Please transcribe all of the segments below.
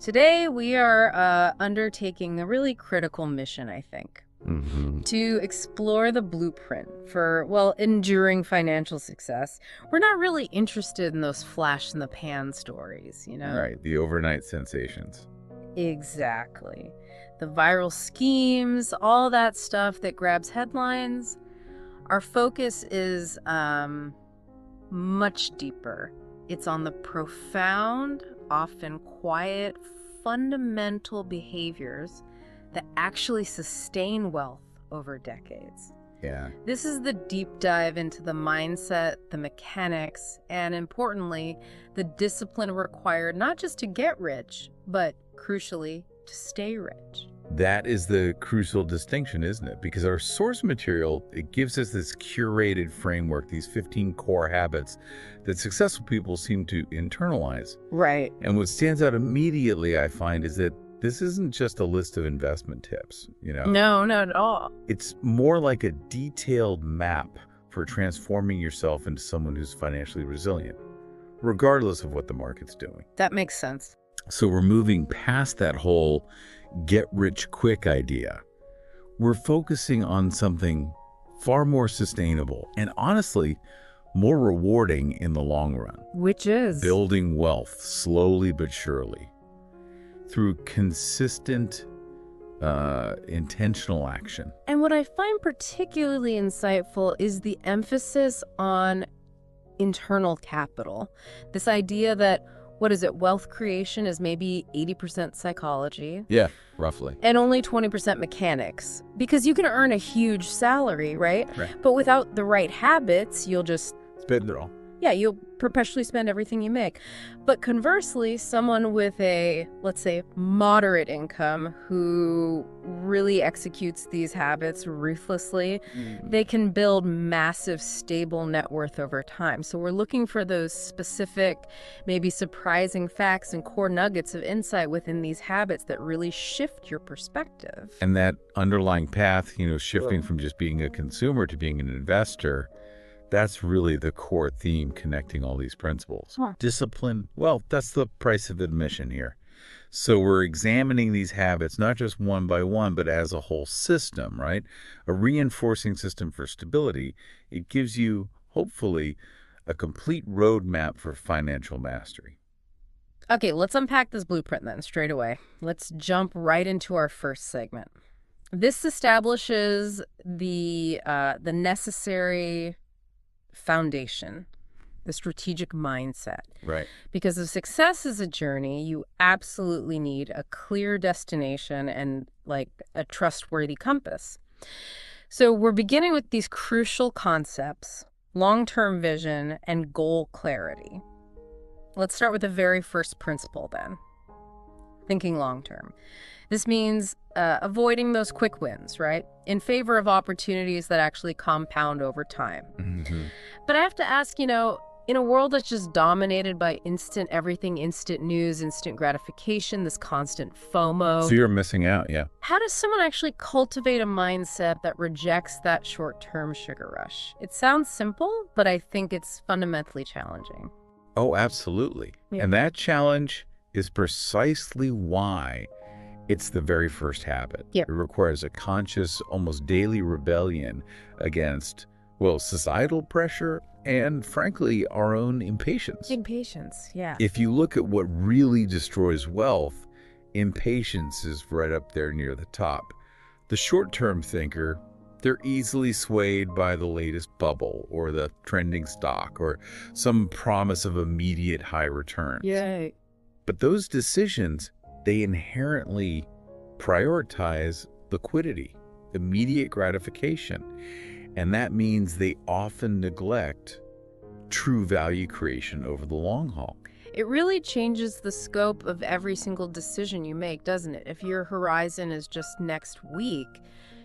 Today, we are undertaking a really critical mission, I think, Hmm. to explore the blueprint for, well, enduring financial success. We're not really interested in those flash in the pan stories, you know? Right, the overnight sensations. Exactly. The viral schemes, all that stuff that grabs headlines. Our focus is much deeper. It's on the profound, often quiet, fundamental behaviors that actually sustain wealth over decades. Yeah. This is the deep dive into the mindset, the mechanics, and importantly, the discipline required not just to get rich, but crucially, to stay rich. That is the crucial distinction, isn't it? Because our source material, it gives us this curated framework, these 15 core habits that successful people seem to internalize. Right. And what stands out immediately, I find, is that this isn't just a list of investment tips, No, not at all. It's more like a detailed map for transforming yourself into someone who's financially resilient, regardless of what the market's doing. That makes sense. So we're moving past that whole get rich quick idea. We're focusing on something far more sustainable and honestly more rewarding in the long run. Which is? Building wealth slowly but surely through consistent, intentional action. And what I find particularly insightful is the emphasis on internal capital. This idea that, wealth creation is maybe 80% psychology Yeah, roughly. and only 20% mechanics. Because you can earn a huge salary, right? Right. But without the right habits, you'll just, Spend it all. you'll perpetually spend everything you make. But conversely, someone with a, let's say, moderate income who really executes these habits ruthlessly, they can build massive, stable net worth over time. So we're looking for those specific, maybe surprising facts and core nuggets of insight within these habits that really shift your perspective. And that underlying path, shifting from just being a consumer to being an investor, that's really the core theme connecting all these principles. Huh. Discipline, well, that's the price of admission here. So we're examining these habits, not just one by one, but as a whole system, right? A reinforcing system for stability. It gives you, hopefully, a complete roadmap for financial mastery. Okay, let's unpack this blueprint then straight away. Let's jump right into our first segment. This establishes the necessary foundation, the strategic mindset. Right. Because if success is a journey, you absolutely need a clear destination and like a trustworthy compass. So we're beginning with these crucial concepts, long-term vision and goal clarity. Let's start with the very first principle then, thinking long-term. This means avoiding those quick wins, right? In favor of opportunities that actually compound over time. Mm-hmm. But I have to ask, in a world that's just dominated by instant everything, instant news, instant gratification, this constant FOMO. So you're missing out, yeah. How does someone actually cultivate a mindset that rejects that short-term sugar rush? It sounds simple, but I think it's fundamentally challenging. Oh, absolutely. Yeah. And that challenge is precisely why it's the very first habit. Yep. It requires a conscious, almost daily rebellion against, societal pressure and, frankly, our own impatience. Impatience, yeah. If you look at what really destroys wealth, impatience is right up there near the top. The short-term thinker, they're easily swayed by the latest bubble or the trending stock or some promise of immediate high returns. Yay. But those decisions, they inherently prioritize liquidity, immediate gratification. And that means they often neglect true value creation over the long haul. It really changes the scope of every single decision you make, doesn't it? If your horizon is just next week,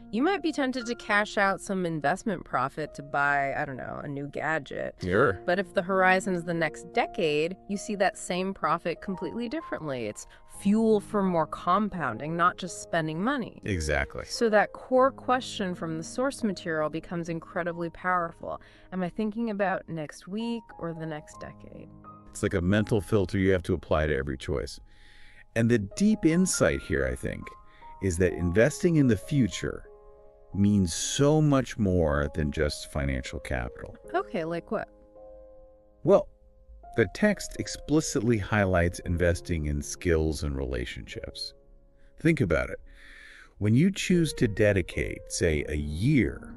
you might be tempted to cash out some investment profit to buy, I don't know, a new gadget. Sure. But if the horizon is the next decade, you see that same profit completely differently. It's fuel for more compounding, not just spending money. Exactly. So that core question from the source material becomes incredibly powerful. Am I thinking about next week or the next decade? It's like a mental filter you have to apply to every choice. And the deep insight here, I think, is that investing in the future means so much more than just financial capital. Okay, like what? Well, the text explicitly highlights investing in skills and relationships. Think about it. When you choose to dedicate, say, a year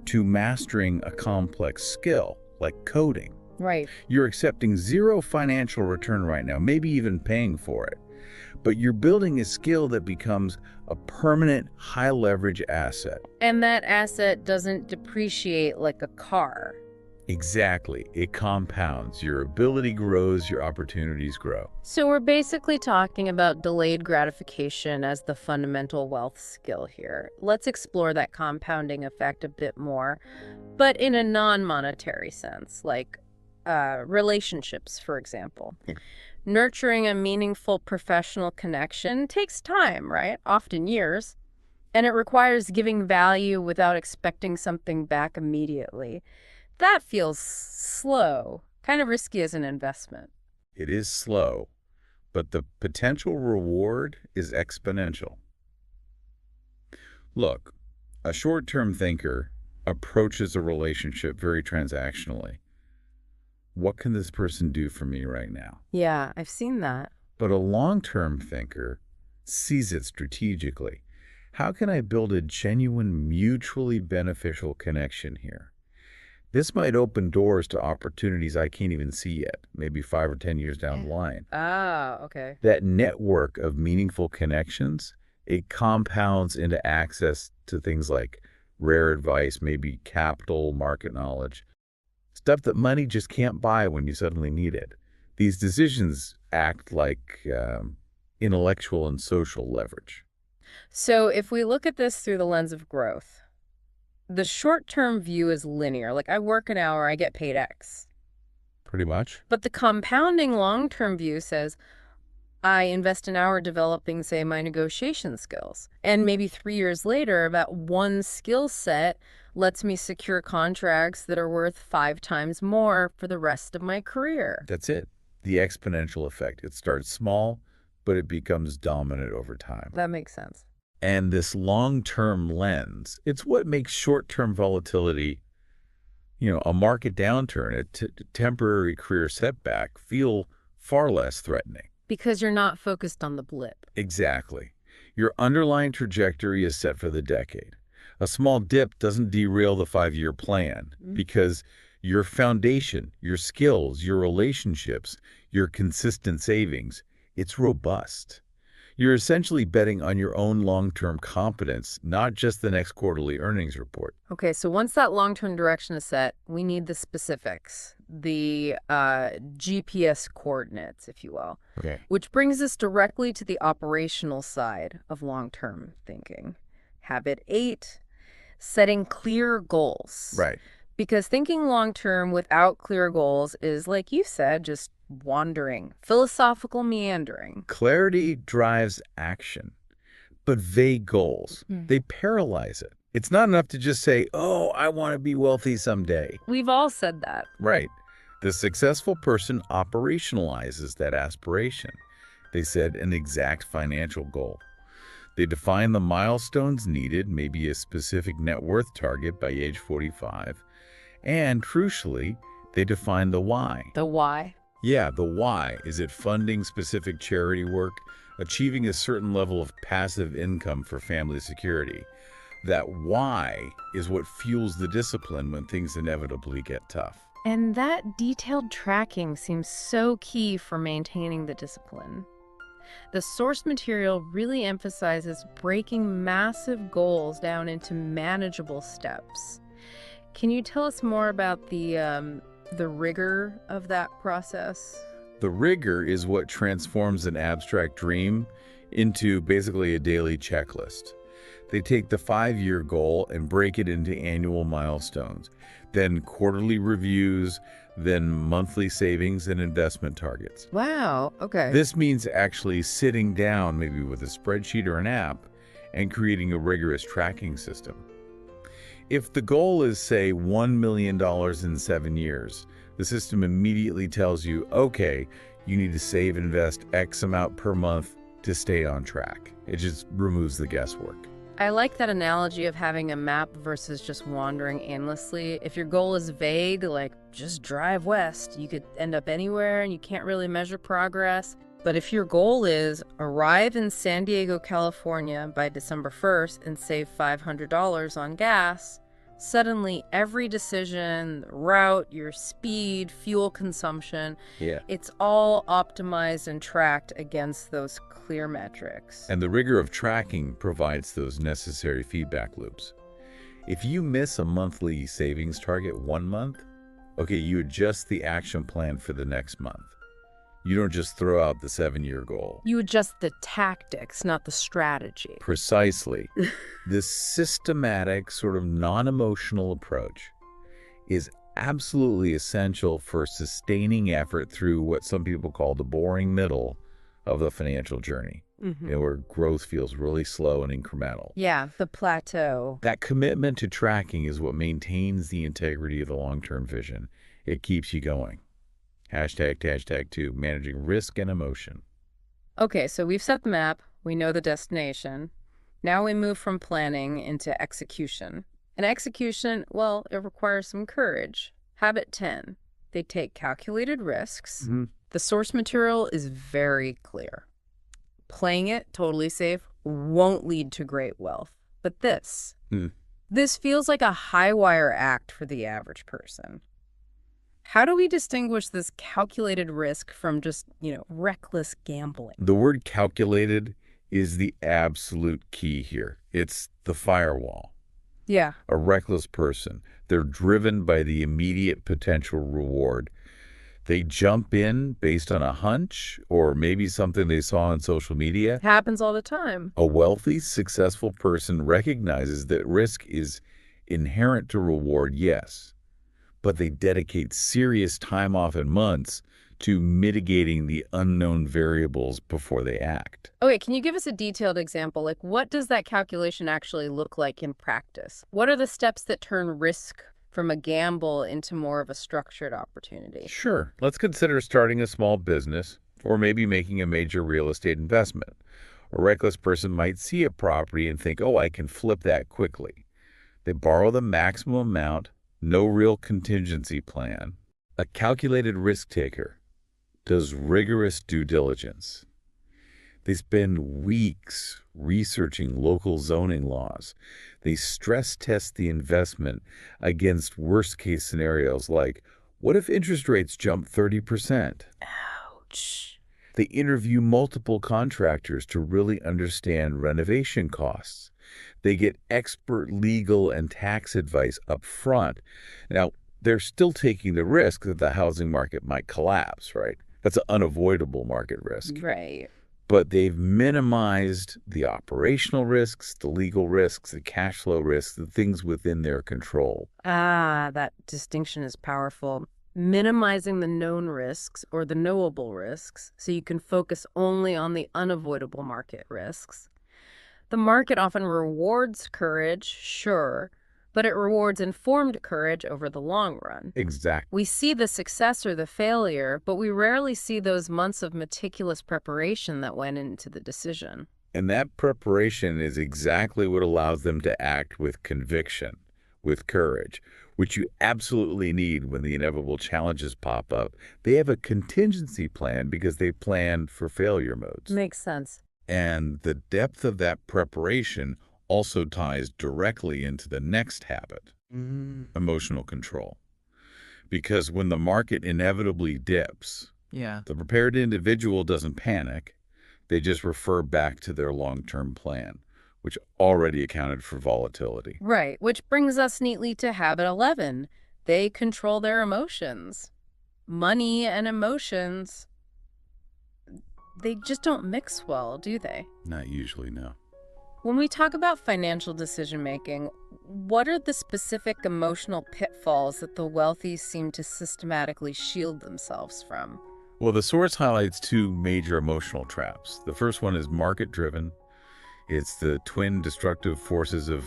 to mastering a complex skill, like coding, Right. you're accepting zero financial return right now, maybe even paying for it. But you're building a skill that becomes a permanent, high-leverage asset. And that asset doesn't depreciate like a car. Exactly. It compounds. Your ability grows, your opportunities grow. So we're basically talking about delayed gratification as the fundamental wealth skill here. Let's explore that compounding effect a bit more, but in a non-monetary sense, like relationships, for example. Nurturing a meaningful professional connection takes time, right? Often years. And it requires giving value without expecting something back immediately. That feels slow, kind of risky as an investment. It is slow, but the potential reward is exponential. Look, a short-term thinker approaches a relationship very transactionally. What can this person do for me right now? Yeah, I've seen that. But a long-term thinker sees it strategically. How can I build a genuine, mutually beneficial connection here? This might open doors to opportunities I can't even see yet, maybe 5 or 10 years down the line. Ah, okay. That network of meaningful connections, it compounds into access to things like rare advice, maybe capital, market knowledge, stuff that money just can't buy when you suddenly need it. These decisions act like intellectual and social leverage. So if we look at this through the lens of growth, the short-term view is linear. Like I work an hour, I get paid X. Pretty much. But the compounding long-term view says, I invest an hour developing, say, my negotiation skills. And maybe 3 years later, that one skill set lets me secure contracts that are worth 5 times more for the rest of my career. That's it. The exponential effect. It starts small, but it becomes dominant over time. That makes sense. And this long-term lens, it's what makes short-term volatility, a market downturn, a temporary career setback, feel far less threatening. Because you're not focused on the blip. Exactly. Your underlying trajectory is set for the decade. A small dip doesn't derail the 5-year plan because your foundation, your skills, your relationships, your consistent savings, it's robust. You're essentially betting on your own long-term competence, not just the next quarterly earnings report. Okay, so once that long-term direction is set, we need the specifics, the GPS coordinates, if you will. Okay. Which brings us directly to the operational side of long-term thinking. Habit 8, setting clear goals. Right. Because thinking long-term without clear goals is, like you said, just wandering, philosophical meandering. Clarity drives action, but vague goals, they paralyze it. It's not enough to just say, oh, I want to be wealthy someday. We've all said that. Right. The successful person operationalizes that aspiration. They set an exact financial goal. They define the milestones needed, maybe a specific net worth target by age 45. And crucially, they define the why. The why? Yeah, the why. Is it funding specific charity work, achieving a certain level of passive income for family security? That why is what fuels the discipline when things inevitably get tough. And that detailed tracking seems so key for maintaining the discipline. The source material really emphasizes breaking massive goals down into manageable steps. Can you tell us more about the rigor of that process? The rigor is what transforms an abstract dream into basically a daily checklist. They take the 5-year goal and break it into annual milestones, then quarterly reviews, then monthly savings and investment targets. Wow, okay. This means actually sitting down, maybe with a spreadsheet or an app, and creating a rigorous tracking system. If the goal is, say, $1 million in 7 years, the system immediately tells you, okay, you need to save, invest X amount per month to stay on track. It just removes the guesswork. I like that analogy of having a map versus just wandering aimlessly. If your goal is vague, like just drive west, you could end up anywhere and you can't really measure progress. But if your goal is arrive in San Diego, California by December 1st and save $500 on gas, suddenly every decision, route, your speed, fuel consumption, Yeah. it's all optimized and tracked against those clear metrics. And the rigor of tracking provides those necessary feedback loops. If you miss a monthly savings target 1 month, okay, you adjust the action plan for the next month. You don't just throw out the 7-year goal. You adjust the tactics, not the strategy. Precisely. This systematic, sort of non-emotional approach is absolutely essential for sustaining effort through what some people call the boring middle of the financial journey, where growth feels really slow and incremental. Yeah, the plateau. That commitment to tracking is what maintains the integrity of the long-term vision. It keeps you going. #2, managing risk and emotion. Okay, so we've set the map, we know the destination. Now we move from planning into execution. And execution, well, it requires some courage. Habit 10, they take calculated risks. The source material is very clear. Playing it totally safe won't lead to great wealth. But this feels like a high wire act for the average person. How do we distinguish this calculated risk from just, reckless gambling? The word calculated is the absolute key here. It's the firewall. Yeah. A reckless person. They're driven by the immediate potential reward. They jump in based on a hunch or maybe something they saw on social media. It happens all the time. A wealthy, successful person recognizes that risk is inherent to reward, yes, but they dedicate serious time, often months, to mitigating the unknown variables before they act. Okay, can you give us a detailed example? Like, what does that calculation actually look like in practice? What are the steps that turn risk from a gamble into more of a structured opportunity? Sure. Let's consider starting a small business or maybe making a major real estate investment. A reckless person might see a property and think, oh, I can flip that quickly. They borrow the maximum amount, no real contingency plan. A calculated risk taker does rigorous due diligence. They spend weeks researching local zoning laws. They stress test the investment against worst-case scenarios like, what if interest rates jump 30%? Ouch. They interview multiple contractors to really understand renovation costs. They get expert legal and tax advice up front. Now, they're still taking the risk that the housing market might collapse, right? That's an unavoidable market risk. Right. But they've minimized the operational risks, the legal risks, the cash flow risks, the things within their control. Ah, that distinction is powerful. Minimizing the known risks or the knowable risks so you can focus only on the unavoidable market risks. The market often rewards courage, sure, but it rewards informed courage over the long run. Exactly. We see the success or the failure, but we rarely see those months of meticulous preparation that went into the decision. And that preparation is exactly what allows them to act with conviction, with courage, which you absolutely need when the inevitable challenges pop up. They have a contingency plan because they plan for failure modes. Makes sense. And the depth of that preparation also ties directly into the next habit, emotional control. Because when the market inevitably dips, the prepared individual doesn't panic. They just refer back to their long-term plan, which already accounted for volatility. Right, which brings us neatly to habit 11. They control their emotions. Money and emotions, they just don't mix well, do they? Not usually, no. When we talk about financial decision-making, what are the specific emotional pitfalls that the wealthy seem to systematically shield themselves from? Well, the source highlights two major emotional traps. The first one is market-driven. It's the twin destructive forces of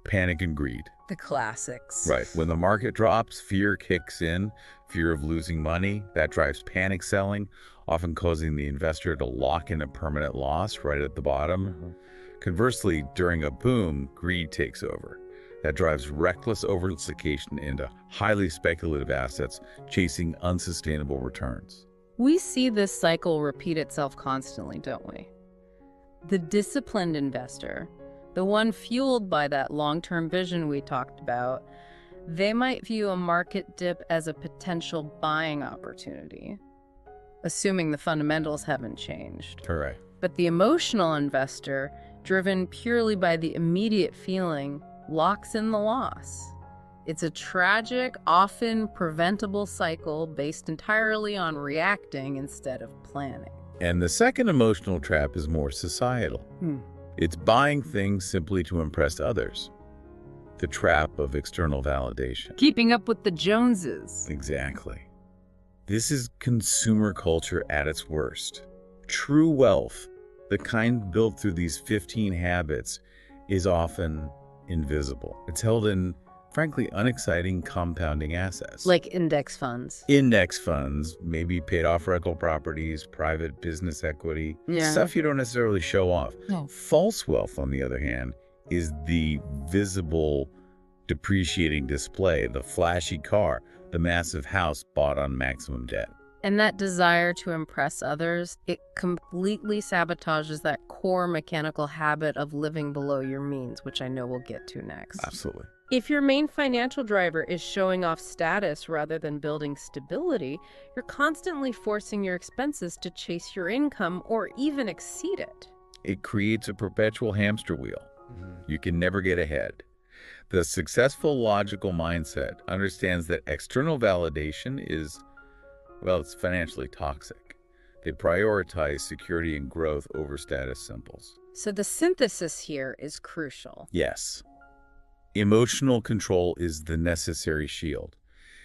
Panic and greed. The classics. Right. When the market drops, fear kicks in, fear of losing money. That drives panic selling, often causing the investor to lock in a permanent loss right at the bottom. Conversely, during a boom, greed takes over. That drives reckless overallocation into highly speculative assets, chasing unsustainable returns. We see this cycle repeat itself constantly, don't we? The disciplined investor, the one fueled by that long-term vision we talked about, they might view a market dip as a potential buying opportunity, assuming the fundamentals haven't changed. Correct. But the emotional investor, driven purely by the immediate feeling, locks in the loss. It's a tragic, often preventable cycle based entirely on reacting instead of planning. And the second emotional trap is more societal. It's buying things simply to impress others. The trap of external validation. Keeping up with the Joneses. Exactly. This is consumer culture at its worst. True wealth, the kind built through these 15 habits, is often invisible. It's held in, frankly, unexciting compounding assets. Like index funds. Index funds, maybe paid off rental properties, private business equity, stuff you don't necessarily show off. No. False wealth, on the other hand, is the visible depreciating display, the flashy car, the massive house bought on maximum debt. And that desire to impress others, it completely sabotages that core mechanical habit of living below your means, which I know we'll get to next. Absolutely. If your main financial driver is showing off status rather than building stability, you're constantly forcing your expenses to chase your income or even exceed it. It creates a perpetual hamster wheel. You can never get ahead. The successful logical mindset understands that external validation is, well, it's financially toxic. They prioritize security and growth over status symbols. So the synthesis here is crucial. Yes. Emotional control is the necessary shield.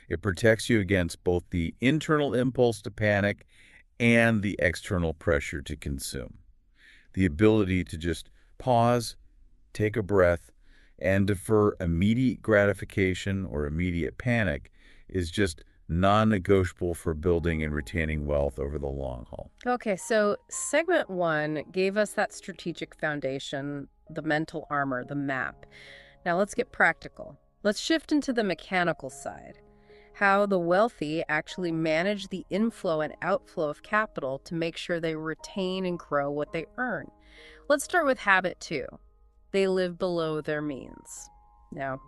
It protects you against both the internal impulse to panic and the external pressure to consume. The ability to just pause, take a breath, and defer immediate gratification or immediate panic is just non-negotiable for building and retaining wealth over the long haul. Okay, so segment 1 gave us that strategic foundation, the mental armor, the map. Now let's get practical. Let's shift into the mechanical side. How the wealthy actually manage the inflow and outflow of capital to make sure they retain and grow what they earn. Let's start with habit 2. They live below their means. Now,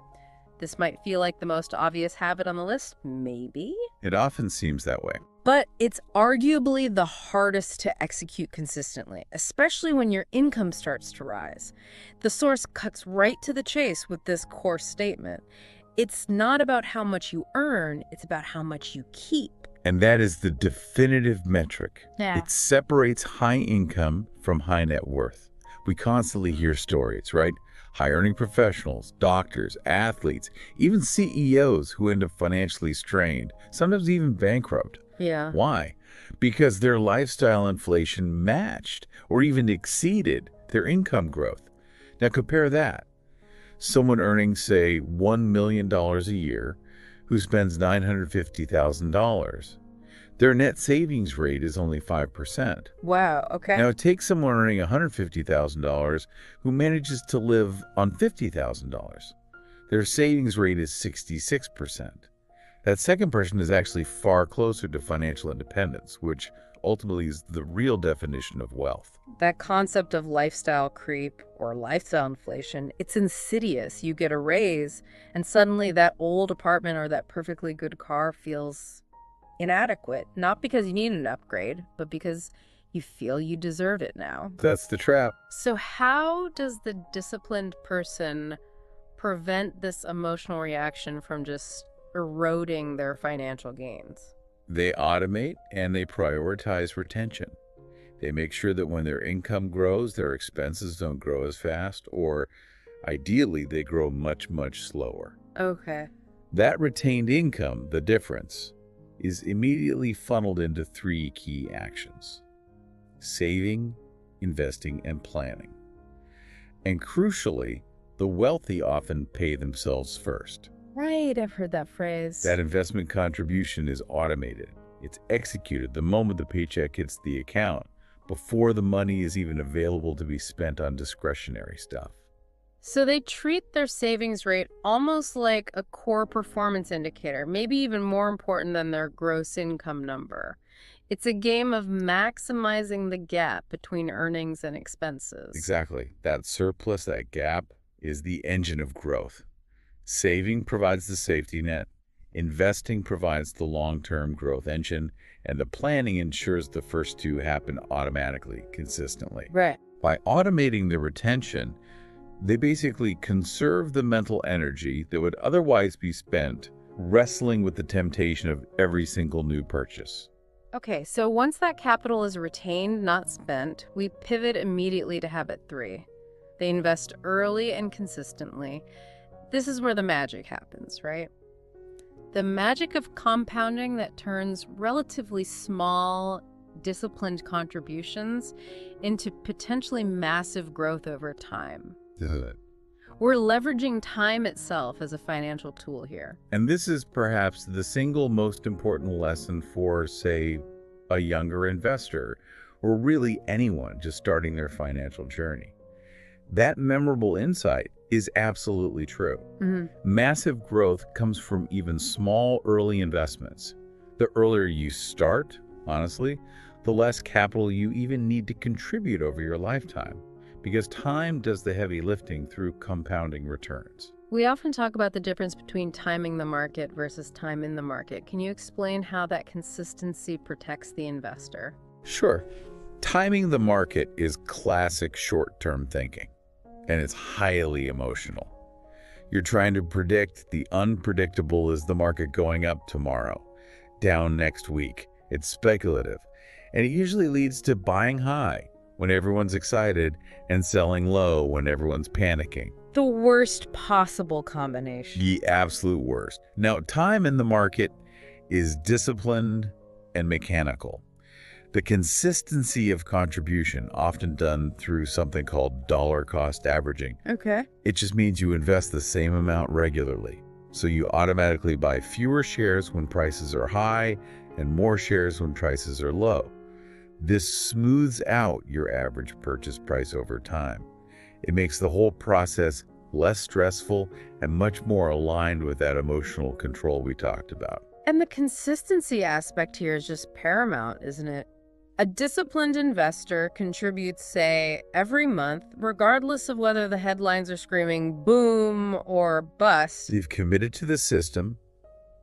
this might feel like the most obvious habit on the list, maybe. It often seems that way. But it's arguably the hardest to execute consistently, especially when your income starts to rise. The source cuts right to the chase with this core statement. It's not about how much you earn, it's about how much you keep. And that is the definitive metric. Yeah. It separates high income from high net worth. We constantly hear stories, right? High-earning professionals, doctors, athletes, even CEOs who end up financially strained, sometimes even bankrupt. Yeah. Why? Because their lifestyle inflation matched or even exceeded their income growth. Now compare that. Someone earning, say, $1 million a year who spends $950,000. Their net savings rate is only 5%. Wow, okay. Now, it takes someone earning $150,000 who manages to live on $50,000. Their savings rate is 66%. That second person is actually far closer to financial independence, which ultimately is the real definition of wealth. That concept of lifestyle creep or lifestyle inflation, it's insidious. You get a raise, and suddenly that old apartment or that perfectly good car feels inadequate, not because you need an upgrade, but because you feel you deserve it now. That's the trap. So how does the disciplined person prevent this emotional reaction from just eroding their financial gains? They automate and they prioritize retention. They make sure that when their income grows, their expenses don't grow as fast, or ideally, they grow much, much slower. Okay. That retained income, the difference, is immediately funneled into 3 key actions: saving, investing, and planning. And crucially, The wealthy often pay themselves first. Right, I've heard that phrase. That investment contribution is automated. It's executed the moment the paycheck hits the account, before the money is even available to be spent on discretionary stuff. So they treat their savings rate almost like a core performance indicator, maybe even more important than their gross income number. It's a game of maximizing the gap between earnings and expenses. Exactly. That surplus, that gap, is the engine of growth. Saving provides the safety net, investing provides the long-term growth engine, and the planning ensures the first two happen automatically, consistently. Right. By automating the retention, they basically conserve the mental energy that would otherwise be spent wrestling with the temptation of every single new purchase. Okay, so once that capital is retained, not spent, we pivot immediately to habit 3. They invest early and consistently. This is where the magic happens, right? The magic of compounding that turns relatively small, disciplined contributions into potentially massive growth over time. We're leveraging time itself as a financial tool here. And this is perhaps the single most important lesson for, say, a younger investor, or really anyone just starting their financial journey. That memorable insight is absolutely true. Massive growth comes from even small early investments. The earlier you start, honestly, the less capital you even need to contribute over your lifetime, because time does the heavy lifting through compounding returns. We often talk about the difference between timing the market versus time in the market. Can you explain how that consistency protects the investor? Sure. Timing the market is classic short-term thinking, and it's highly emotional. You're trying to predict the unpredictable. Is the market going up tomorrow, down next week? It's speculative, and it usually leads to buying high when everyone's excited and selling low when everyone's panicking. The worst possible combination. The absolute worst. Now, time in the market is disciplined and mechanical. The consistency of contribution, often done through something called dollar cost averaging. Okay. It just means you invest the same amount regularly. So you automatically buy fewer shares when prices are high and more shares when prices are low. This smooths out your average purchase price over time. It makes the whole process less stressful and much more aligned with that emotional control we talked about. And the consistency aspect here is just paramount, isn't it? A disciplined investor contributes, say, every month, regardless of whether the headlines are screaming boom or bust. They've committed to the system,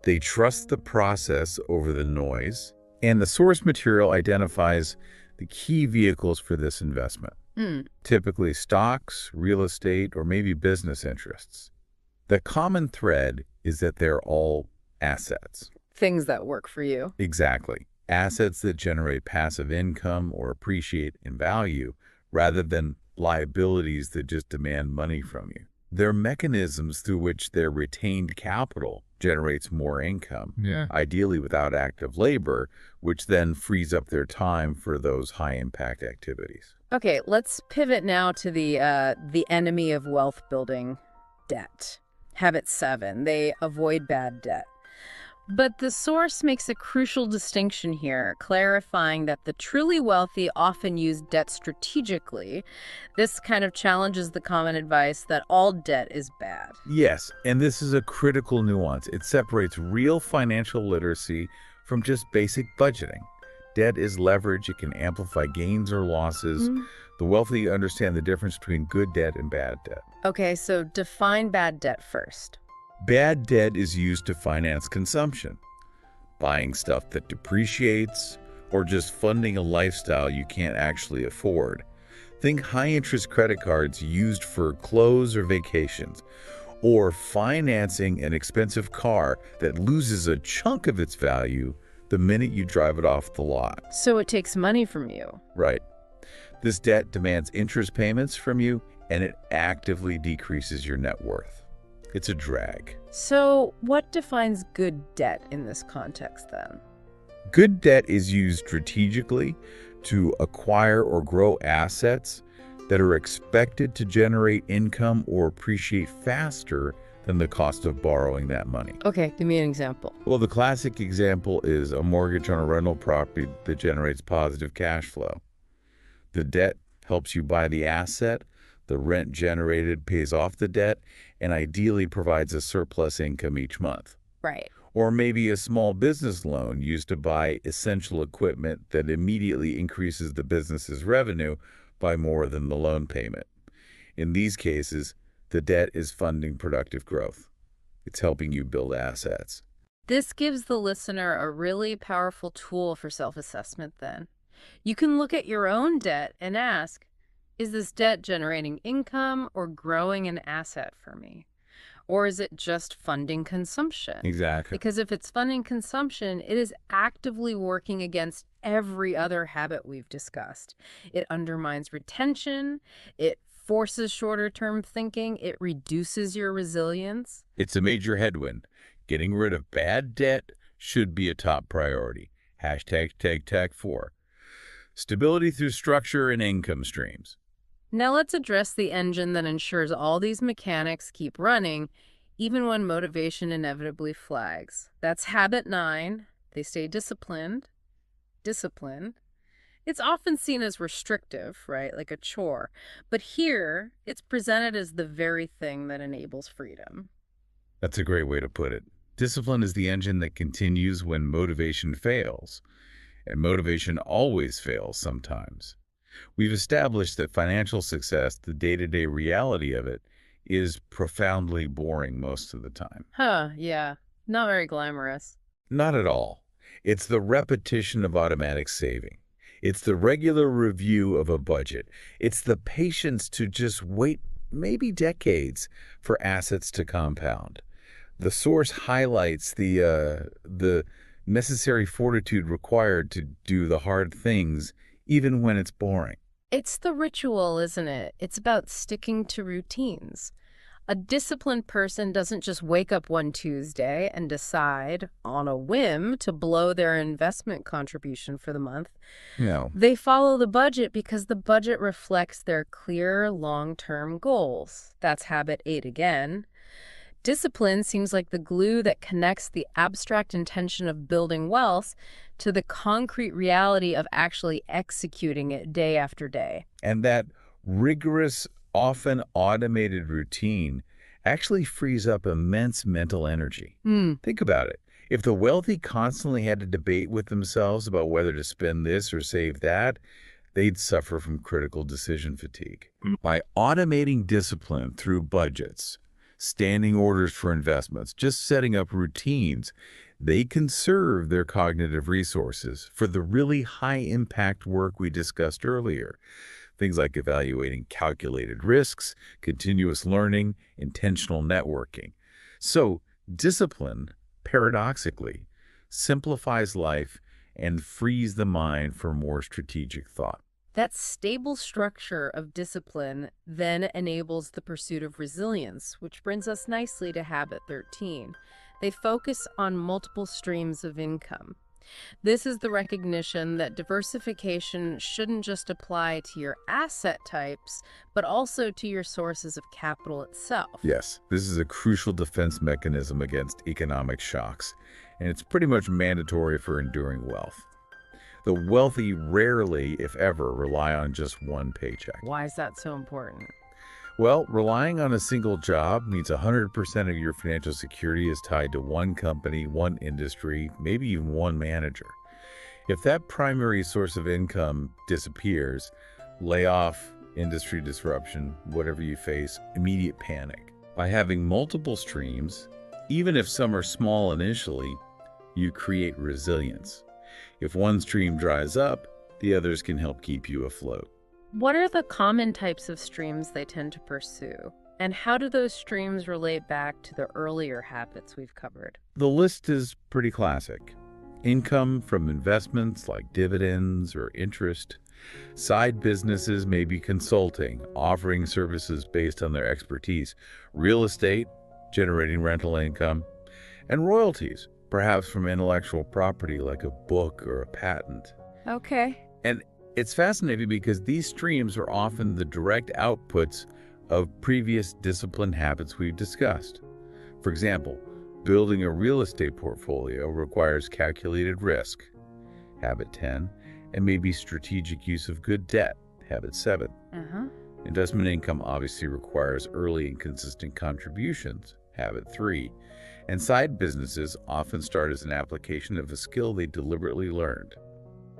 they trust the process over the noise, and the source material identifies the key vehicles for this investment. Typically stocks, real estate, or maybe business interests. The common thread is that they're all assets. Things that work for you. Exactly. Assets that generate passive income or appreciate in value rather than liabilities that just demand money from you. They're mechanisms through which their retained capital generates more income, ideally without active labor, which then frees up their time for those high-impact activities. Okay, let's pivot now to the enemy of wealth building, debt. Habit 7, they avoid bad debt. But the source makes a crucial distinction here, clarifying that the truly wealthy often use debt strategically. This kind of challenges the common advice that all debt is bad. Yes, and this is a critical nuance. It separates real financial literacy from just basic budgeting. Debt is leverage. It can amplify gains or losses. The wealthy understand the difference between good debt and bad debt. Okay, so define bad debt first. Bad debt is used to finance consumption, buying stuff that depreciates, or just funding a lifestyle you can't actually afford. Think high-interest credit cards used for clothes or vacations, or financing an expensive car that loses a chunk of its value the minute you drive it off the lot. So it takes money from you. Right. This debt demands interest payments from you, and it actively decreases your net worth. It's a drag. So what defines good debt in this context then? Good debt is used strategically to acquire or grow assets that are expected to generate income or appreciate faster than the cost of borrowing that money. Okay, give me an example. Well, the classic example is a mortgage on a rental property that generates positive cash flow. The debt helps you buy the asset, the rent generated pays off the debt, and ideally provides a surplus income each month. Right. Or maybe a small business loan used to buy essential equipment that immediately increases the business's revenue by more than the loan payment. In these cases, the debt is funding productive growth. It's helping you build assets. This gives the listener a really powerful tool for self-assessment then. You can look at your own debt and ask, is this debt generating income or growing an asset for me? Or is it just funding consumption? Exactly. Because if it's funding consumption, it is actively working against every other habit we've discussed. It undermines retention, it forces shorter-term thinking, it reduces your resilience. It's a major headwind. Getting rid of bad debt should be a top priority. Hashtag TAG4. Stability through structure and income streams. Now let's address the engine that ensures all these mechanics keep running, even when motivation inevitably flags. That's habit 9. They stay disciplined. Discipline. It's often seen as restrictive, right? Like a chore. But here, it's presented as the very thing that enables freedom. That's a great way to put it. Discipline is the engine that continues when motivation fails. And motivation always fails sometimes. We've established that financial success, the day-to-day reality of it, is profoundly boring most of the time. Yeah. Not very glamorous. Not at all. It's the repetition of automatic saving. It's the regular review of a budget. It's the patience to just wait maybe decades for assets to compound. The source highlights the necessary fortitude required to do the hard things, even when it's boring. It's the ritual, isn't it? It's about sticking to routines. A disciplined person doesn't just wake up one Tuesday and decide on a whim to blow their investment contribution for the month. No. They follow the budget because the budget reflects their clear long-term goals. That's habit 8 again. Discipline seems like the glue that connects the abstract intention of building wealth to the concrete reality of actually executing it day after day. And that rigorous, often automated routine actually frees up immense mental energy. Think about it. If the wealthy constantly had to debate with themselves about whether to spend this or save that, they'd suffer from critical decision fatigue. By automating discipline through budgets, standing orders for investments, just setting up routines, they conserve their cognitive resources for the really high-impact work we discussed earlier. Things like evaluating calculated risks, continuous learning, intentional networking. So discipline, paradoxically, simplifies life and frees the mind for more strategic thought. That stable structure of discipline then enables the pursuit of resilience, which brings us nicely to habit 13. They focus on multiple streams of income. This is the recognition that diversification shouldn't just apply to your asset types, but also to your sources of capital itself. Yes, this is a crucial defense mechanism against economic shocks, and it's pretty much mandatory for enduring wealth. The wealthy rarely, if ever, rely on just one paycheck. Why is that so important? Well, relying on a single job means 100% of your financial security is tied to one company, one industry, maybe even one manager. If that primary source of income disappears, layoff, industry disruption, whatever you face, immediate panic. By having multiple streams, even if some are small initially, you create resilience. If one stream dries up, the others can help keep you afloat. What are the common types of streams they tend to pursue? And how do those streams relate back to the earlier habits we've covered? The list is pretty classic. Income from investments like dividends or interest. Side businesses may be consulting, offering services based on their expertise. Real estate, generating rental income. And royalties, perhaps from intellectual property like a book or a patent. Okay. And It's fascinating because these streams are often the direct outputs of previous disciplined habits we've discussed. For example, building a real estate portfolio requires calculated risk, habit 10, and maybe strategic use of good debt, habit 7. Uh-huh. Investment income obviously requires early and consistent contributions, habit 3. And side businesses often start as an application of a skill they deliberately learned,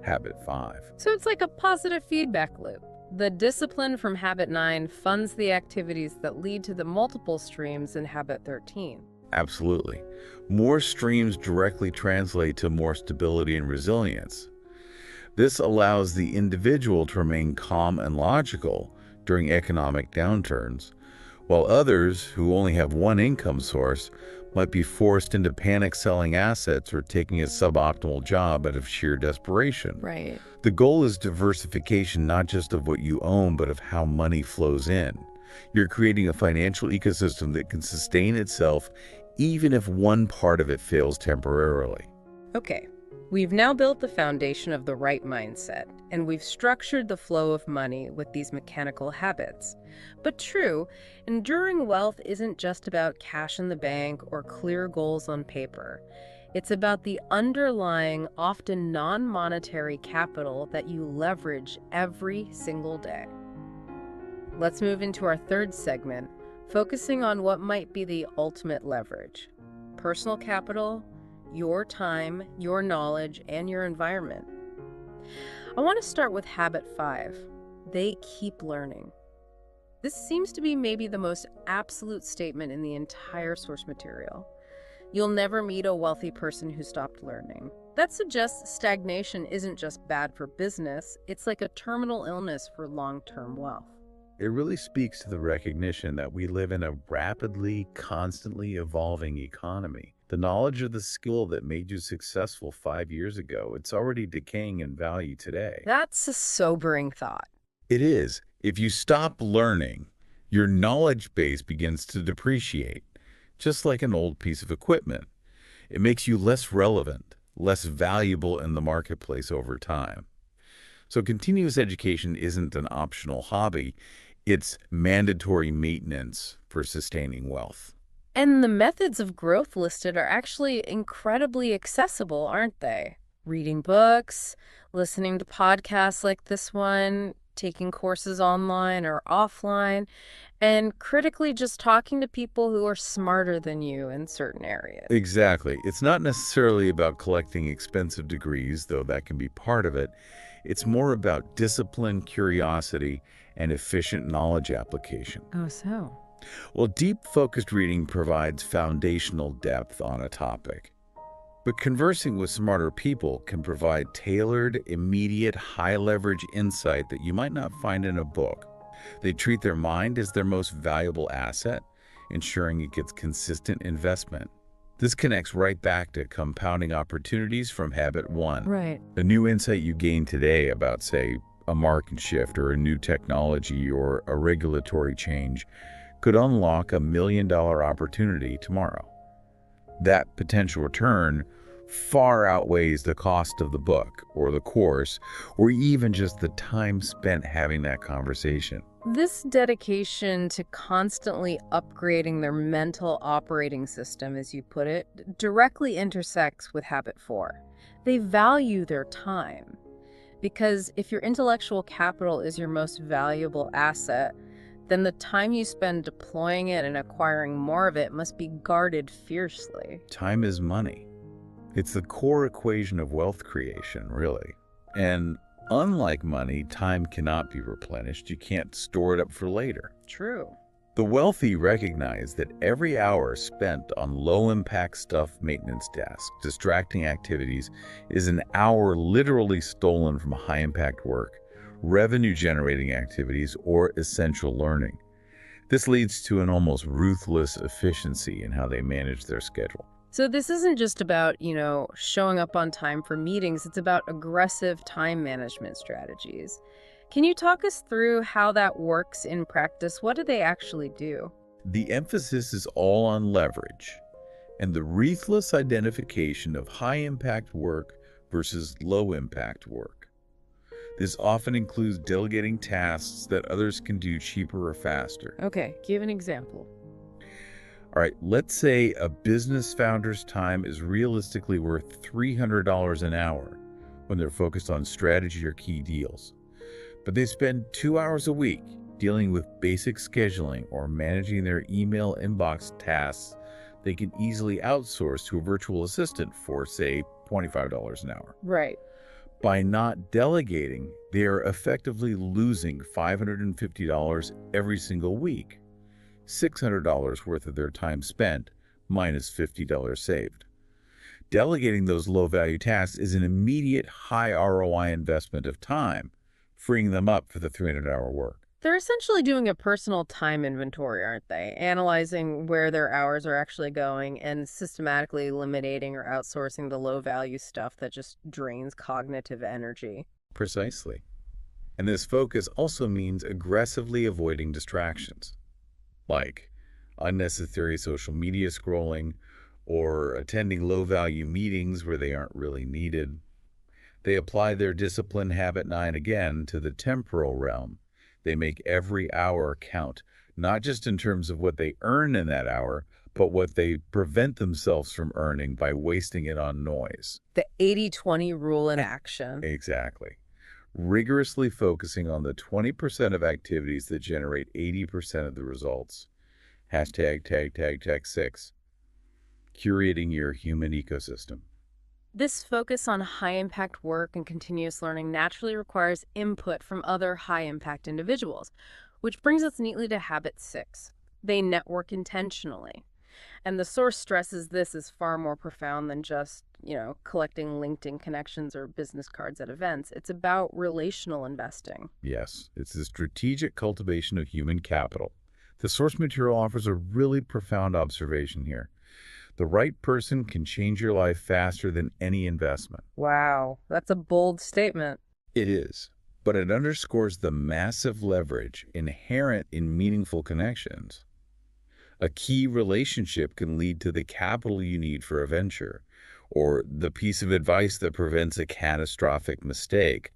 habit 5. So it's like a positive feedback loop. The discipline from habit 9 funds the activities that lead to the multiple streams in habit 13. Absolutely. More streams directly translate to more stability and resilience. This allows the individual to remain calm and logical during economic downturns, while others who only have one income source might be forced into panic selling assets or taking a suboptimal job out of sheer desperation. Right. The goal is diversification, not just of what you own, but of how money flows in. You're creating a financial ecosystem that can sustain itself even if one part of it fails temporarily. Okay, we've now built the foundation of the right mindset, and we've structured the flow of money with these mechanical habits. But true, enduring wealth isn't just about cash in the bank or clear goals on paper. It's about the underlying, often non-monetary capital that you leverage every single day. Let's move into our third segment, focusing on what might be the ultimate leverage: personal capital, your time, your knowledge, and your environment. I want to start with habit 5. They keep learning. This seems to be maybe the most absolute statement in the entire source material. You'll never meet a wealthy person who stopped learning. That suggests stagnation isn't just bad for business, it's like a terminal illness for long-term wealth. It really speaks to the recognition that we live in a rapidly, constantly evolving economy. The knowledge of the skill that made you successful 5 years ago, it's already decaying in value today. That's a sobering thought. It is. If you stop learning, your knowledge base begins to depreciate, just like an old piece of equipment. It makes you less relevant, less valuable in the marketplace over time. So continuous education isn't an optional hobby. It's mandatory maintenance for sustaining wealth. And the methods of growth listed are actually incredibly accessible, aren't they? Reading books, listening to podcasts like this one, taking courses online or offline, and critically just talking to people who are smarter than you in certain areas. Exactly. It's not necessarily about collecting expensive degrees, though that can be part of it. It's more about discipline, curiosity, and efficient knowledge application. Oh, so? Well, deep, focused reading provides foundational depth on a topic. But conversing with smarter people can provide tailored, immediate, high-leverage insight that you might not find in a book. They treat their mind as their most valuable asset, ensuring it gets consistent investment. This connects right back to compounding opportunities from habit 1. Right. A new insight you gain today about, say, a market shift or a new technology or a regulatory change could unlock $1 million opportunity tomorrow. That potential return far outweighs the cost of the book or the course or even just the time spent having that conversation. This dedication to constantly upgrading their mental operating system, as you put it, directly intersects with habit 4. They value their time. Because if your intellectual capital is your most valuable asset, then the time you spend deploying it and acquiring more of it must be guarded fiercely. Time is money. It's the core equation of wealth creation, really. And unlike money, time cannot be replenished. You can't store it up for later. True. The wealthy recognize that every hour spent on low-impact stuff maintenance tasks, distracting activities, is an hour literally stolen from high-impact work, revenue-generating activities, or essential learning. This leads to an almost ruthless efficiency in how they manage their schedule. So this isn't just about, showing up on time for meetings. It's about aggressive time management strategies. Can you talk us through how that works in practice? What do they actually do? The emphasis is all on leverage and the ruthless identification of high-impact work versus low-impact work. This often includes delegating tasks that others can do cheaper or faster. Okay, give an example. All right, let's say a business founder's time is realistically worth $300 an hour when they're focused on strategy or key deals. But they spend 2 hours a week dealing with basic scheduling or managing their email inbox tasks they can easily outsource to a virtual assistant for, say, $25 an hour. Right. By not delegating, they are effectively losing $550 every single week, $600 worth of their time spent, minus $50 saved. Delegating those low-value tasks is an immediate high ROI investment of time, freeing them up for the 300-hour work. They're essentially doing a personal time inventory, aren't they? Analyzing where their hours are actually going and systematically eliminating or outsourcing the low-value stuff that just drains cognitive energy. Precisely. And this focus also means aggressively avoiding distractions, like unnecessary social media scrolling or attending low-value meetings where they aren't really needed. They apply their discipline habit 9 again to the temporal realm. They make every hour count, not just in terms of what they earn in that hour, but what they prevent themselves from earning by wasting it on noise. The 80-20 rule in action. Exactly. Rigorously focusing on the 20% of activities that generate 80% of the results. Hashtag tag tag tag 6. Curating your human ecosystem. This focus on high-impact work and continuous learning naturally requires input from other high-impact individuals, which brings us neatly to habit 6. They network intentionally. And the source stresses this is far more profound than just, collecting LinkedIn connections or business cards at events. It's about relational investing. Yes, it's the strategic cultivation of human capital. The source material offers a really profound observation here. The right person can change your life faster than any investment. Wow, that's a bold statement. It is, but it underscores the massive leverage inherent in meaningful connections. A key relationship can lead to the capital you need for a venture, or the piece of advice that prevents a catastrophic mistake,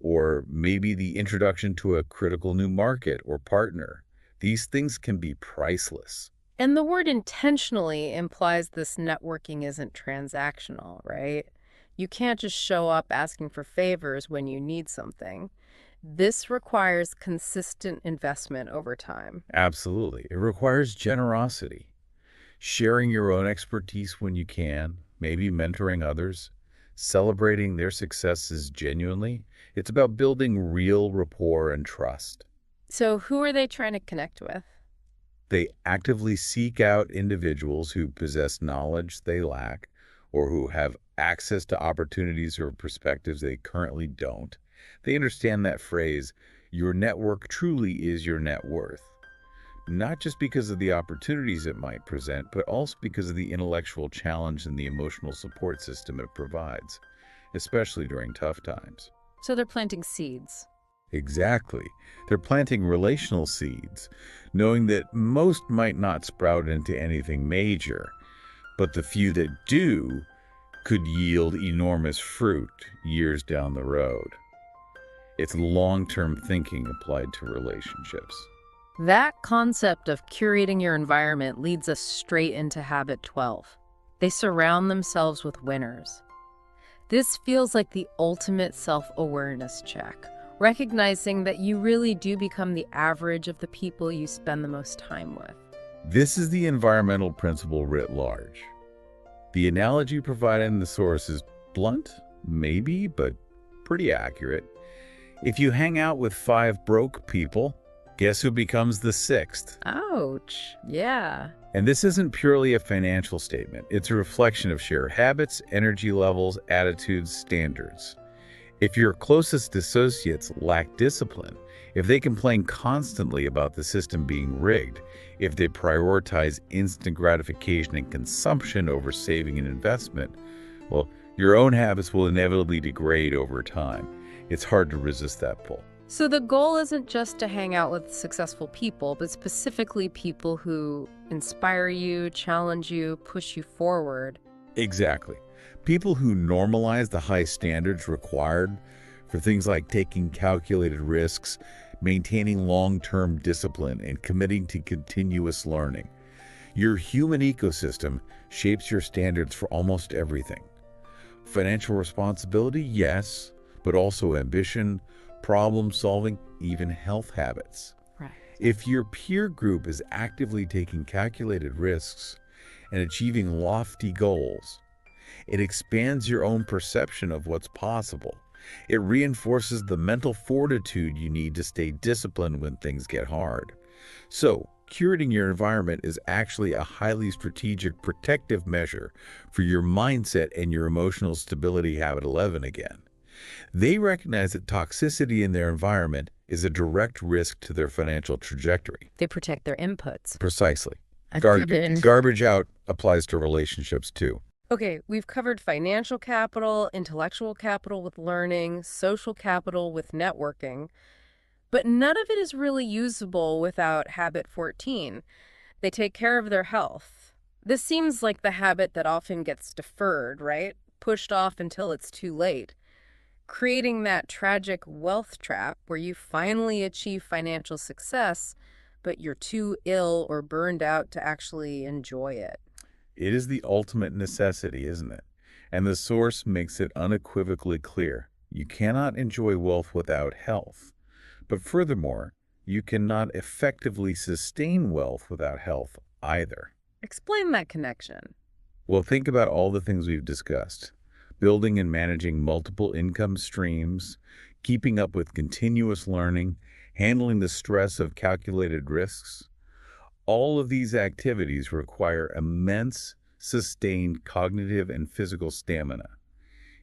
or maybe the introduction to a critical new market or partner. These things can be priceless. And the word intentionally implies this networking isn't transactional, right? You can't just show up asking for favors when you need something. This requires consistent investment over time. Absolutely. It requires generosity. Sharing your own expertise when you can, maybe mentoring others, celebrating their successes genuinely. It's about building real rapport and trust. So who are they trying to connect with? They actively seek out individuals who possess knowledge they lack or who have access to opportunities or perspectives they currently don't. They understand that phrase, your network truly is your net worth. Not just because of the opportunities it might present, but also because of the intellectual challenge and the emotional support system it provides, especially during tough times. So they're planting seeds. Exactly. They're planting relational seeds, knowing that most might not sprout into anything major, but the few that do could yield enormous fruit years down the road. It's long-term thinking applied to relationships. That concept of curating your environment leads us straight into habit 12. They surround themselves with winners. This feels like the ultimate self-awareness check. Recognizing that you really do become the average of the people you spend the most time with. This is the environmental principle writ large. The analogy provided in the source is blunt, maybe, but pretty accurate. If you hang out with 5 broke people, guess who becomes the 6th? Ouch. Yeah. And this isn't purely a financial statement. It's a reflection of shared habits, energy levels, attitudes, standards. If your closest associates lack discipline, if they complain constantly about the system being rigged, if they prioritize instant gratification and consumption over saving and investment, well, your own habits will inevitably degrade over time. It's hard to resist that pull. So the goal isn't just to hang out with successful people, but specifically people who inspire you, challenge you, push you forward. Exactly. People who normalize the high standards required for things like taking calculated risks, maintaining long-term discipline, and committing to continuous learning. Your human ecosystem shapes your standards for almost everything. Financial responsibility, yes, but also ambition, problem solving, even health habits. Right. If your peer group is actively taking calculated risks and achieving lofty goals, it expands your own perception of what's possible. It reinforces the mental fortitude you need to stay disciplined when things get hard. So, curating your environment is actually a highly strategic protective measure for your mindset and your emotional stability. Habit 11 again. They recognize that toxicity in their environment is a direct risk to their financial trajectory. They protect their inputs. Precisely. That's good. Garbage out applies to relationships too. Okay, we've covered financial capital, intellectual capital with learning, social capital with networking, but none of it is really usable without habit 14. They take care of their health. This seems like the habit that often gets deferred, right? Pushed off until it's too late, creating that tragic wealth trap where you finally achieve financial success, but you're too ill or burned out to actually enjoy it. It is the ultimate necessity, isn't it? And the source makes it unequivocally clear. You cannot enjoy wealth without health. But furthermore, you cannot effectively sustain wealth without health either. Explain that connection. Well, think about all the things we've discussed. Building and managing multiple income streams, keeping up with continuous learning, handling the stress of calculated risks. All of these activities require immense, sustained cognitive and physical stamina,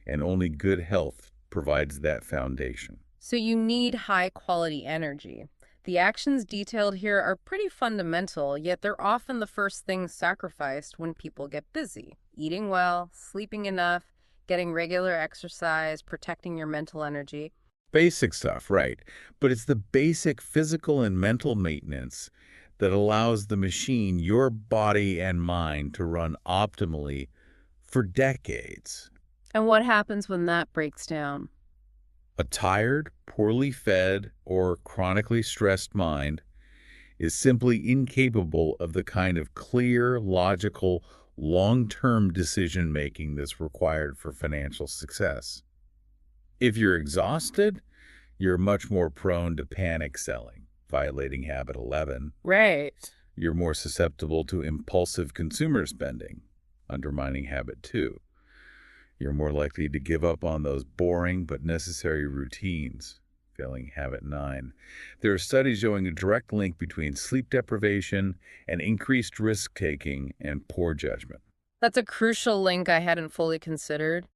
and only good health provides that foundation. So you need high-quality energy. The actions detailed here are pretty fundamental, yet they're often the first things sacrificed when people get busy. Eating well, sleeping enough, getting regular exercise, protecting your mental energy. Basic stuff, right. But it's the basic physical and mental maintenance that allows the machine, your body and mind, to run optimally for decades. And what happens when that breaks down? A tired, poorly fed, or chronically stressed mind is simply incapable of the kind of clear, logical, long-term decision-making that's required for financial success. If you're exhausted, you're much more prone to panic selling, violating habit 11. Right. You're more susceptible to impulsive consumer spending, undermining habit 2. You're more likely to give up on those boring but necessary routines, failing habit 9. There are studies showing a direct link between sleep deprivation and increased risk-taking and poor judgment. That's a crucial link I hadn't fully considered.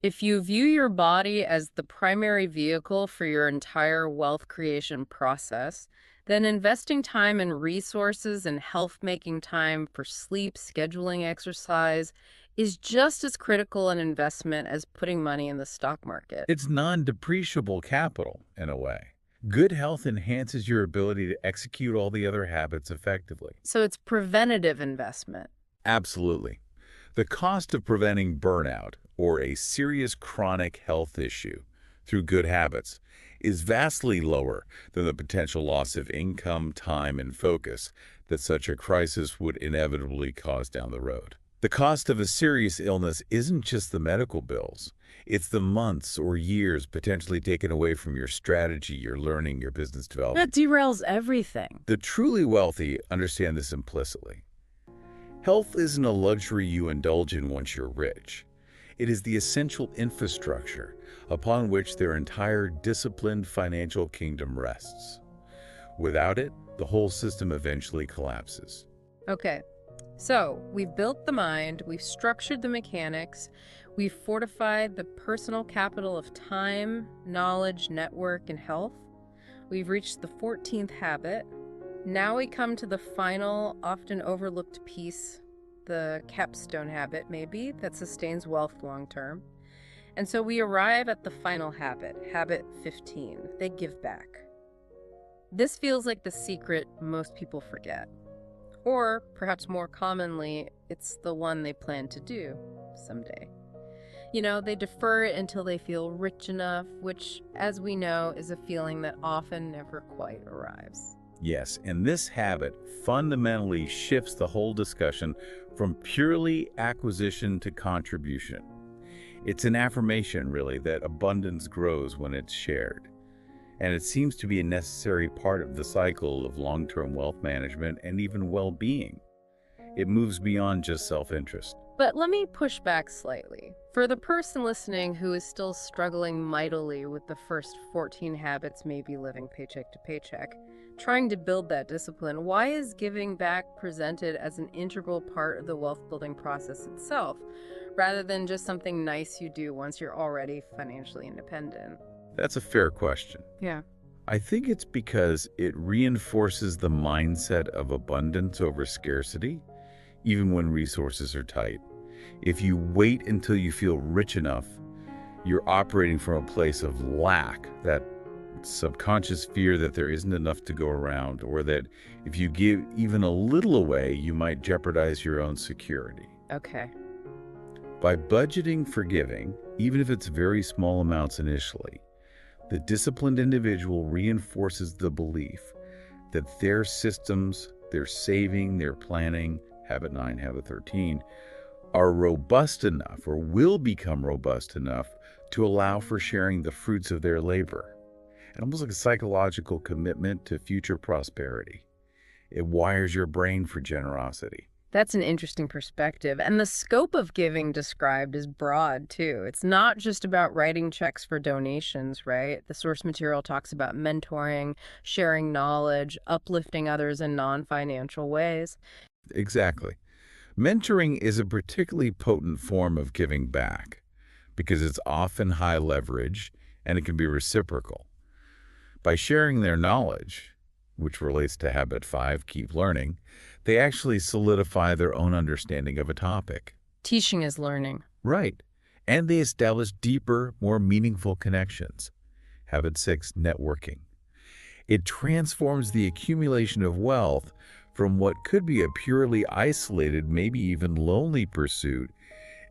If you view your body as the primary vehicle for your entire wealth creation process, then investing time and resources and health-making time for sleep, scheduling exercise, is just as critical an investment as putting money in the stock market. It's non-depreciable capital, in a way. Good health enhances your ability to execute all the other habits effectively. So it's preventative investment. Absolutely. The cost of preventing burnout or a serious chronic health issue through good habits is vastly lower than the potential loss of income, time, and focus that such a crisis would inevitably cause down the road. The cost of a serious illness isn't just the medical bills. It's the months or years potentially taken away from your strategy, your learning, your business development. That derails everything. The truly wealthy understand this implicitly. Health isn't a luxury you indulge in once you're rich. It is the essential infrastructure upon which their entire disciplined financial kingdom rests. Without it, the whole system eventually collapses. Okay. So, we've built the mind, we've structured the mechanics, we've fortified the personal capital of time, knowledge, network, and health. We've reached the 14th habit. Now we come to the final, often overlooked piece, the capstone habit, maybe, that sustains wealth long term. And so we arrive at the final habit, habit 15. They give back. This feels like the secret most people forget. Or, perhaps more commonly, it's the one they plan to do someday. They defer it until they feel rich enough, which, as we know, is a feeling that often never quite arrives. Yes, and this habit fundamentally shifts the whole discussion from purely acquisition to contribution. It's an affirmation, really, that abundance grows when it's shared. And it seems to be a necessary part of the cycle of long-term wealth management and even well-being. It moves beyond just self-interest. But let me push back slightly. For the person listening who is still struggling mightily with the first 14 habits, maybe living paycheck to paycheck, trying to build that discipline, why is giving back presented as an integral part of the wealth building process itself, rather than just something nice you do once you're already financially independent? That's a fair question. Yeah. I think it's because it reinforces the mindset of abundance over scarcity, even when resources are tight. If you wait until you feel rich enough, you're operating from a place of lack, that subconscious fear that there isn't enough to go around, or that if you give even a little away, you might jeopardize your own security. Okay. By budgeting for giving, even if it's very small amounts initially, the disciplined individual reinforces the belief that their systems, their saving, their planning, habit 9, habit 13, are robust enough or will become robust enough to allow for sharing the fruits of their labor. And almost like a psychological commitment to future prosperity. It wires your brain for generosity. That's an interesting perspective. And the scope of giving described is broad, too. It's not just about writing checks for donations, right? The source material talks about mentoring, sharing knowledge, uplifting others in non-financial ways. Exactly. Mentoring is a particularly potent form of giving back because it's often high leverage and it can be reciprocal. By sharing their knowledge, which relates to habit 5, keep learning, they actually solidify their own understanding of a topic. Teaching is learning. Right. And they establish deeper, more meaningful connections. Habit 6, networking. It transforms the accumulation of wealth from what could be a purely isolated, maybe even lonely pursuit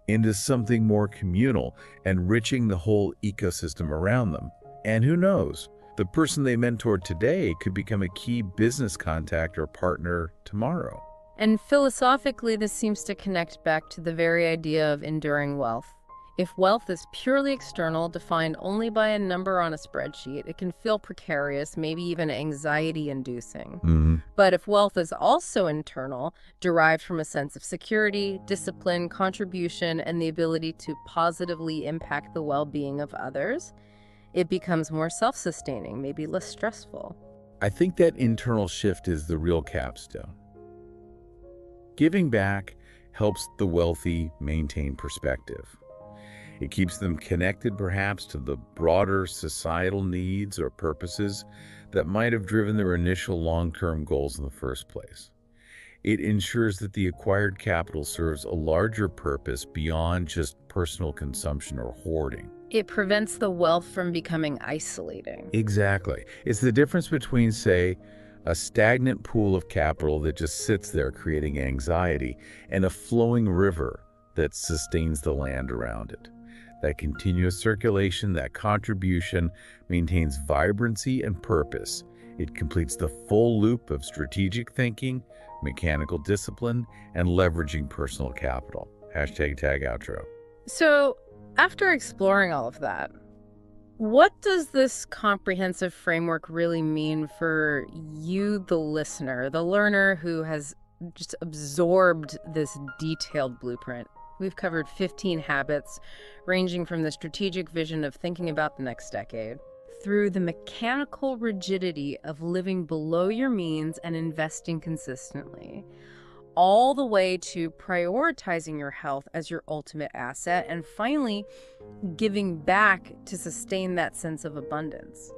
into something more communal, enriching the whole ecosystem around them. And who knows? The person they mentored today could become a key business contact or partner tomorrow. And philosophically, this seems to connect back to the very idea of enduring wealth. If wealth is purely external, defined only by a number on a spreadsheet, it can feel precarious, maybe even anxiety-inducing. But if wealth is also internal, derived from a sense of security, discipline, contribution, and the ability to positively impact the well-being of others, it becomes more self-sustaining, maybe less stressful. I think that internal shift is the real capstone. Giving back helps the wealthy maintain perspective. It keeps them connected perhaps to the broader societal needs or purposes that might have driven their initial long-term goals in the first place. It ensures that the acquired capital serves a larger purpose beyond just personal consumption or hoarding. It prevents the wealth from becoming isolating. Exactly. It's the difference between, say, a stagnant pool of capital that just sits there creating anxiety and a flowing river that sustains the land around it. That continuous circulation, that contribution, maintains vibrancy and purpose. It completes the full loop of strategic thinking, mechanical discipline, and leveraging personal capital. Hashtag tag outro. So, after exploring all of that, what does this comprehensive framework really mean for you, the listener, the learner who has just absorbed this detailed blueprint? We've covered 15 habits, ranging from the strategic vision of thinking about the next decade, through the mechanical rigidity of living below your means and investing consistently, all the way to prioritizing your health as your ultimate asset, and finally, giving back to sustain that sense of abundance.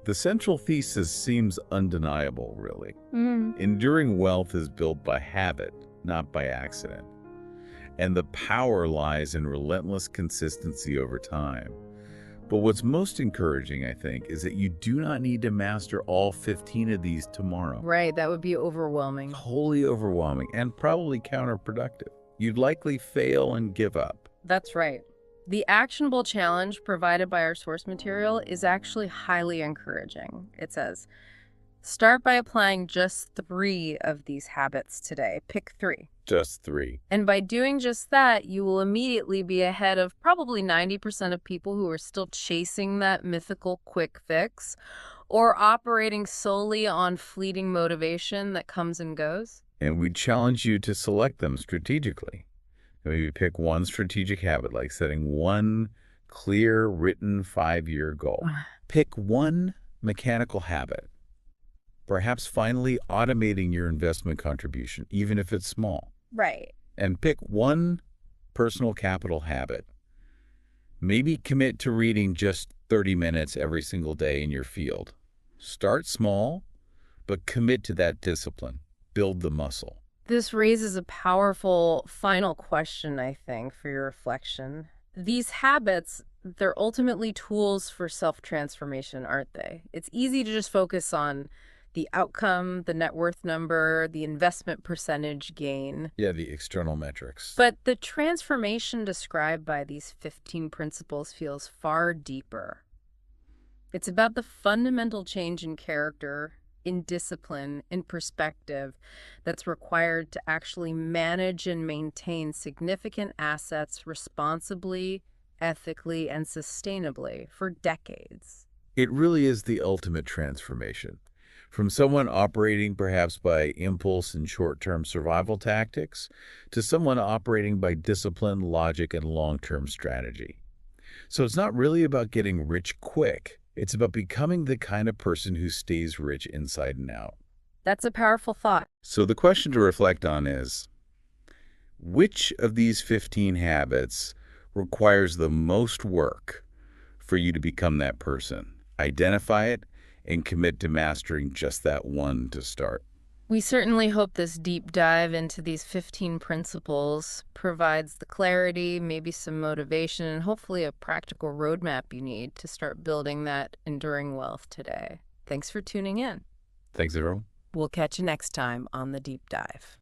The central thesis seems undeniable, really. Enduring wealth is built by habit, not by accident. And the power lies in relentless consistency over time. But what's most encouraging, I think, is that you do not need to master all 15 of these tomorrow. Right, that would be overwhelming. Wholly overwhelming and probably counterproductive. You'd likely fail and give up. That's right. The actionable challenge provided by our source material is actually highly encouraging. It says, start by applying just 3 of these habits today. Pick 3. Just 3. And by doing just that, you will immediately be ahead of probably 90% of people who are still chasing that mythical quick fix or operating solely on fleeting motivation that comes and goes. And we challenge you to select them strategically. Maybe pick one strategic habit, like setting one clear, written 5-year goal. Pick one mechanical habit. Perhaps finally automating your investment contribution, even if it's small. Right. And pick one personal capital habit. Maybe commit to reading just 30 minutes every single day in your field. Start small, but commit to that discipline. Build the muscle. This raises a powerful final question, I think, for your reflection. These habits, they're ultimately tools for self-transformation, aren't they? It's easy to just focus on the outcome, the net worth number, the investment percentage gain. Yeah, the external metrics. But the transformation described by these 15 principles feels far deeper. It's about the fundamental change in character, in discipline, in perspective that's required to actually manage and maintain significant assets responsibly, ethically, and sustainably for decades. It really is the ultimate transformation. From someone operating perhaps by impulse and short-term survival tactics to someone operating by discipline, logic, and long-term strategy. So it's not really about getting rich quick. It's about becoming the kind of person who stays rich inside and out. That's a powerful thought. So the question to reflect on is, which of these 15 habits requires the most work for you to become that person? Identify it and commit to mastering just that one to start. We certainly hope this deep dive into these 15 principles provides the clarity, maybe some motivation, and hopefully a practical roadmap you need to start building that enduring wealth today. Thanks for tuning in. Thanks, everyone. We'll catch you next time on The Deep Dive.